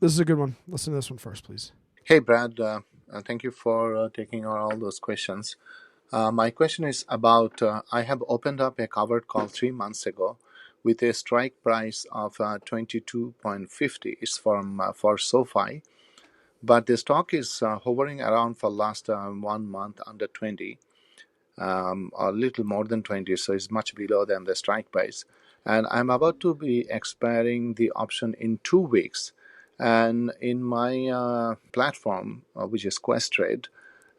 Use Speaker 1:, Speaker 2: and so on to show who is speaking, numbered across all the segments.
Speaker 1: This is a good one. Listen to this one first, please.
Speaker 2: Hey, Brad. Thank you for taking on all those questions. My question is about I have opened up a covered call 3 months ago with a strike price of 22.50. It's for SoFi, but the stock is hovering around for last 1 month under 20, a little more than 20, so it's much below than the strike price. And I'm about to be expiring the option in 2 weeks. And in my platform, which is Questrade,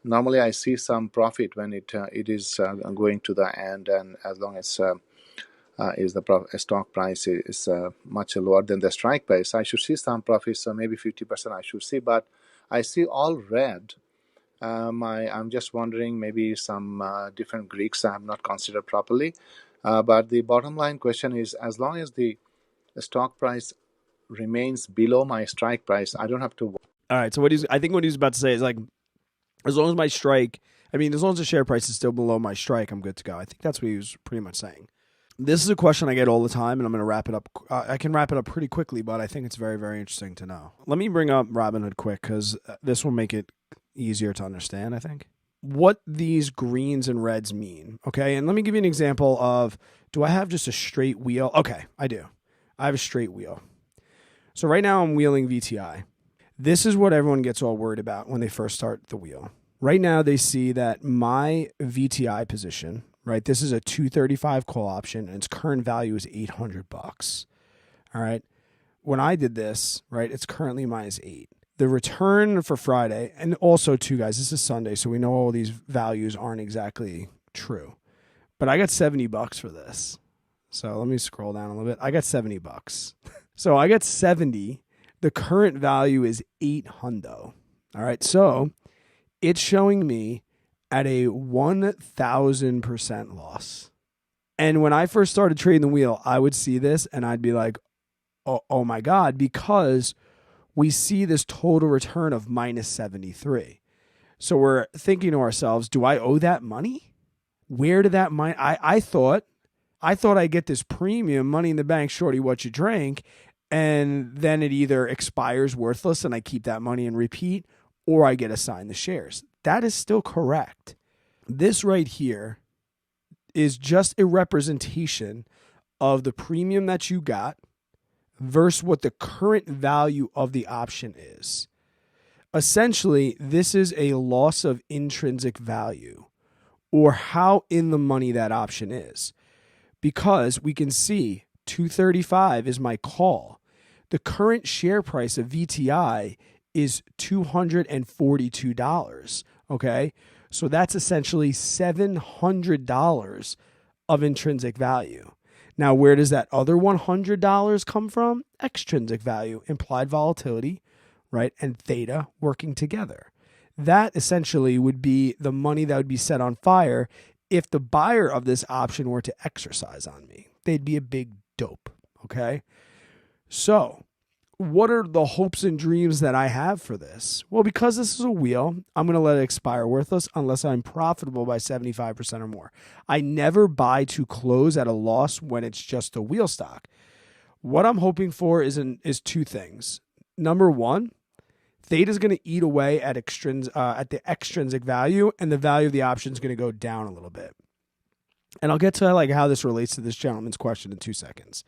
Speaker 2: normally I see some profit when it is going to the end, and as long as is the stock price is much lower than the strike price, I should see some profit. So maybe 50% I should see, but I see all red. I'm just wondering, maybe some different Greeks I have not considered properly. But the bottom line question is, as long as the stock price remains below my strike price, I don't have to.
Speaker 1: All right. So I think what he's about to say is like, as long as my strike, as long as the share price is still below my strike, I'm good to go. I think that's what he was pretty much saying. This is a question I get all the time, and I'm going to wrap it up. I can wrap it up pretty quickly, but I think it's very, very interesting to know. Let me bring up Robinhood quick because this will make it easier to understand, I think. What these greens and reds mean, okay? And let me give you an example of, do I have just a straight wheel? Okay, I do. I have a straight wheel. So right now I'm wheeling VTI. This is what everyone gets all worried about when they first start the wheel. Right now they see that my VTI position, right? This is a 235 call option and its current value is $800. All right. When I did this, right, it's currently -8. The return for Friday, and also too, guys, this is Sunday, so we know all these values aren't exactly true. But I got $70 for this. So let me scroll down a little bit. I got $70. So I got 70. The current value is 800. All right. So it's showing me at a 1,000% loss. And when I first started trading the wheel, I would see this and I'd be like, oh my God, because we see this total return of -73. So we're thinking to ourselves, do I owe that money? Where did that money? I thought I'd get this premium money in the bank, shorty what you drank, and then it either expires worthless and I keep that money and repeat, or I get assigned the shares. That is still correct. This right here is just a representation of the premium that you got versus what the current value of the option is. Essentially, this is a loss of intrinsic value, or how in the money that option is. Because we can see 235 is my call. The current share price of VTI is $242. Okay. So that's essentially $700 of intrinsic value. Now, where does that other $100 come from? Extrinsic value, implied volatility, right? And theta working together. That essentially would be the money that would be set on fire if the buyer of this option were to exercise on me. They'd be a big dope. Okay. So, what are the hopes and dreams that I have for this? Well, because this is a wheel, I'm going to let it expire worthless unless I'm profitable by 75% or more. I never buy to close at a loss when it's just a wheel stock. What I'm hoping for is two things. Number one, theta is going to eat away at the extrinsic value, and the value of the option is going to go down a little bit. And I'll get to like how this relates to this gentleman's question in 2 seconds.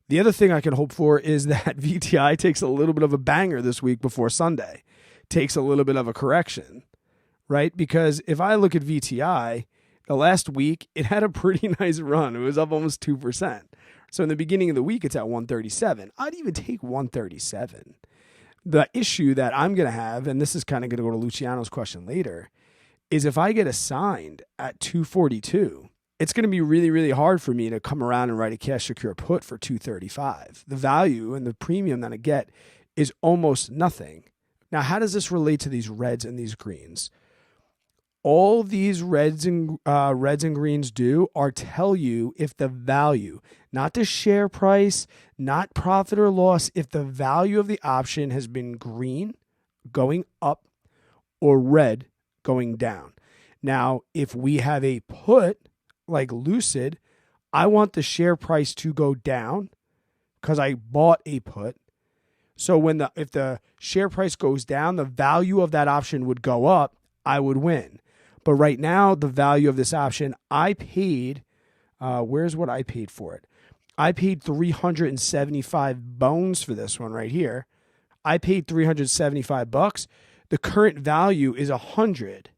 Speaker 1: The other thing I can hope for is that VTI takes a little bit of a banger this week before Sunday, takes a little bit of a correction, right? Because if I look at VTI, the last week, it had a pretty nice run. It was up almost 2%. So in the beginning of the week, it's at 137. I'd even take 137. The issue that I'm going to have, and this is kind of going to go to Luciano's question later, is if I get assigned at 242, it's going to be really, really hard for me to come around and write a cash secure put for 235. The value and the premium that I get is almost nothing. Now, how does this relate to these reds and these greens? All these reds and greens do are tell you if the value, not the share price, not profit or loss, if the value of the option has been green going up or red going down. Now, if we have a put like Lucid, I want the share price to go down because I bought a put, So if the share price goes down, the value of that option would go up, I would win. But right now, the value of this option, I paid, where's what I paid for it? I paid 375 bones for this one right here. I paid 375 bucks. The current value is 100.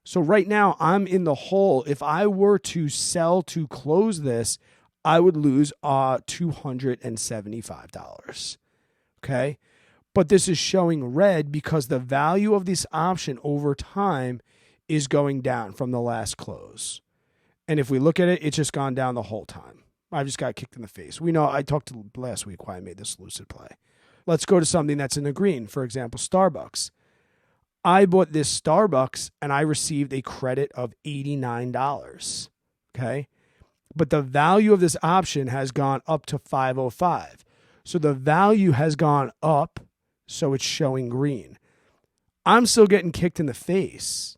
Speaker 1: So right now I'm in the hole. If I were to sell to close this, I would lose $275. Okay. But this is showing red because the value of this option over time is going down from the last close. And if we look at it, it's just gone down the whole time. I just got kicked in the face. We know I talked last week why I made this lucid play. Let's go to something that's in the green. For example, Starbucks. I bought this Starbucks and I received a credit of $89. Okay. But the value of this option has gone up to $505. So the value has gone up. So it's showing green. I'm still getting kicked in the face,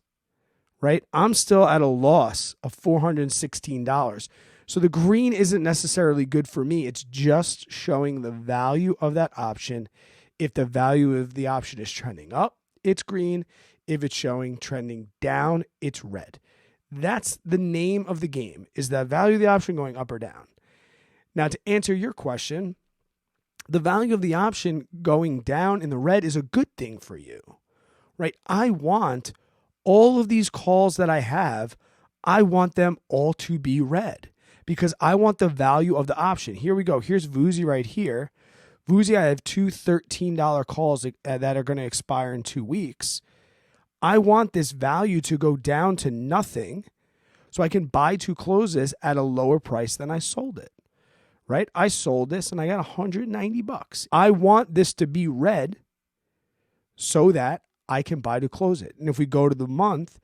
Speaker 1: right? I'm still at a loss of $416. So the green isn't necessarily good for me. It's just showing the value of that option. If the value of the option is trending up, it's green. If it's showing trending down, it's red. That's the name of the game, is the value of the option going up or down. Now, to answer your question, the value of the option going down in the red is a good thing for you, right? I want all of these calls that I have, I want them all to be red because I want the value of the option. Here we go. Here's Vuzi right here. Vuzi, I have two $13 calls that are going to expire in 2 weeks. I want this value to go down to nothing so I can buy to close this at a lower price than I sold it, right? I sold this and I got $190. I want this to be red so that I can buy to close it. And if we go to the month,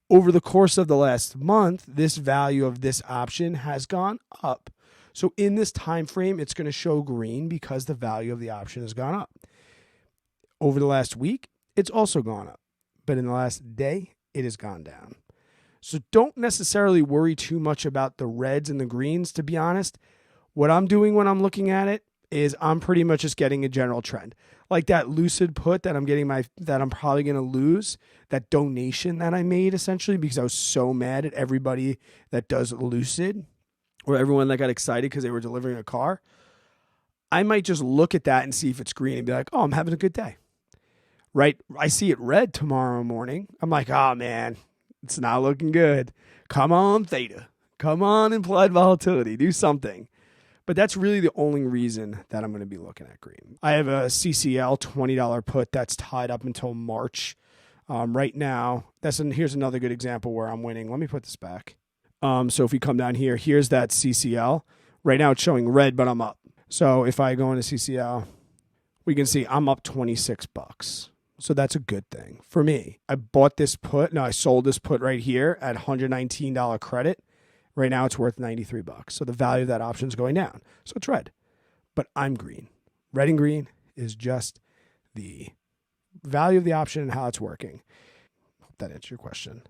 Speaker 1: over the course of the last month, this value of this option has gone up. So in this time frame, it's going to show green because the value of the option has gone up. Over the last week, it's also gone up. But in the last day, it has gone down. So don't necessarily worry too much about the reds and the greens, to be honest. What I'm doing when I'm looking at it is I'm pretty much just getting a general trend. Like that lucid put that I'm getting that I'm probably going to lose, that donation that I made essentially because I was so mad at everybody that does lucid or everyone that got excited because they were delivering a car. I might just look at that and see if it's green and be like, oh, I'm having a good day. Right? I see it red tomorrow morning. I'm like, oh man, it's not looking good. Come on, theta. Come on, implied volatility. Do something. But that's really the only reason that I'm going to be looking at green. I have a CCL $20 put that's tied up until March. Right now, here's another good example where I'm winning. Let me put this back. So if we come down here, here's that CCL. Right now it's showing red, but I'm up. So if I go into CCL, we can see I'm up $26. So that's a good thing for me. I sold this put right here at $119 credit. Right now it's worth $93. So the value of that option is going down. So it's red, but I'm green. Red and green is just the value of the option and how it's working. Hope that answers your question.